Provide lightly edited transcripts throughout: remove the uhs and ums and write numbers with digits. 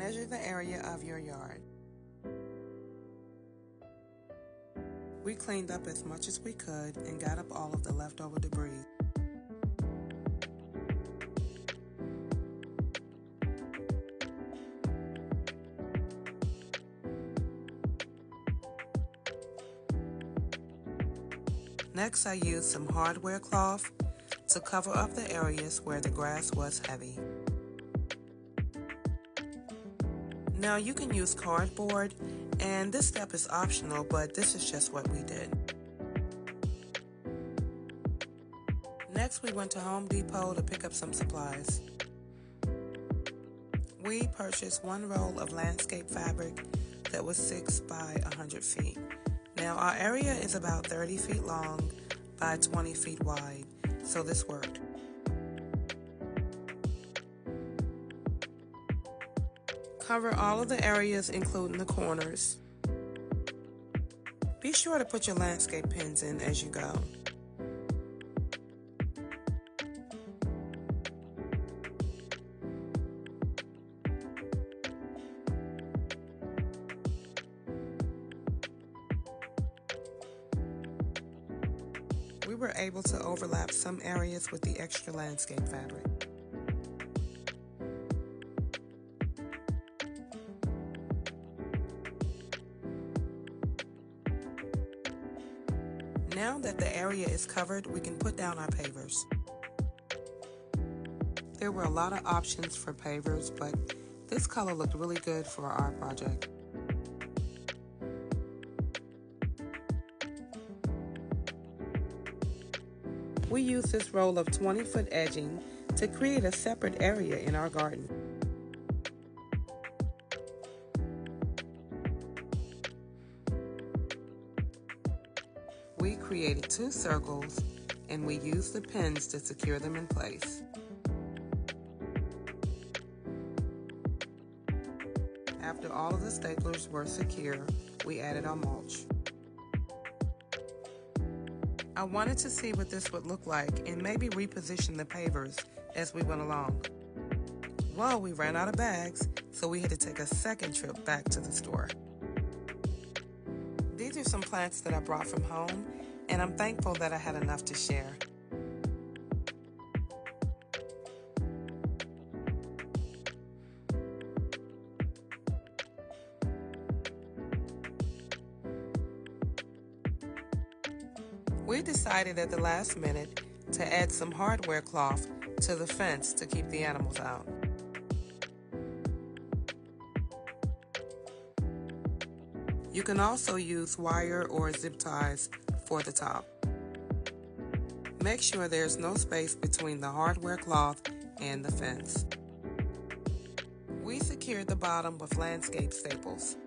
Measure the area of your yard. We cleaned up as much as we could and got up all of the leftover debris. Next, I used some hardware cloth to cover up the areas where the grass was heavy. Now you can use cardboard, and this step is optional, but this is just what we did. Next, we went to Home Depot to pick up some supplies. We purchased one roll of landscape fabric that was 6 by 100 feet. Now our area is about 30 feet long by 20 feet wide, so this worked. Cover all of the areas, including the corners. Be sure to put your landscape pins in as you go. We were able to overlap some areas with the extra landscape fabric. Now that the area is covered, we can put down our pavers. There were a lot of options for pavers, but this color looked really good for our project. We used this roll of 20-foot edging to create a separate area in our garden. We created 2 circles, and we used the pins to secure them in place. After all of the staplers were secure, we added our mulch. I wanted to see what this would look like and maybe reposition the pavers as we went along. Well, we ran out of bags, so we had to take a second trip back to the store. These are some plants that I brought from home, and I'm thankful that I had enough to share. We decided at the last minute to add some hardware cloth to the fence to keep the animals out. You can also use wire or zip ties for the top. Make sure there's no space between the hardware cloth and the fence. We secured the bottom with landscape staples.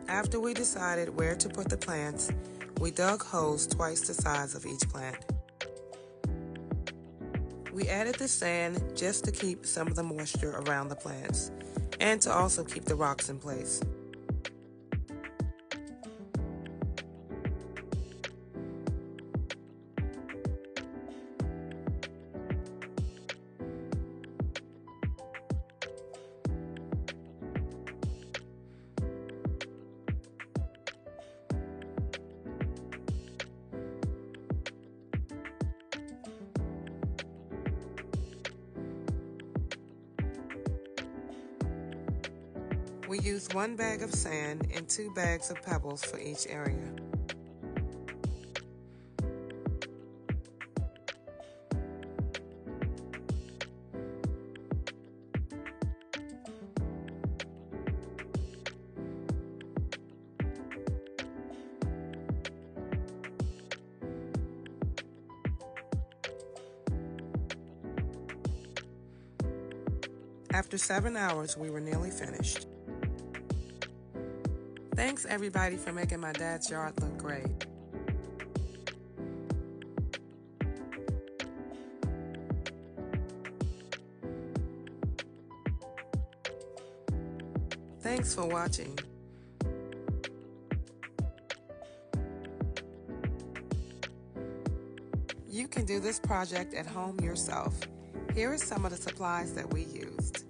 After we decided where to put the plants, we dug holes twice the size of each plant. We added the sand just to keep some of the moisture around the plants and to also keep the rocks in place. We used 1 bag of sand and 2 bags of pebbles for each area. After 7 hours, we were nearly finished. Thanks everybody for making my dad's yard look great. Thanks for watching. You can do this project at home yourself. Here are some of the supplies that we used.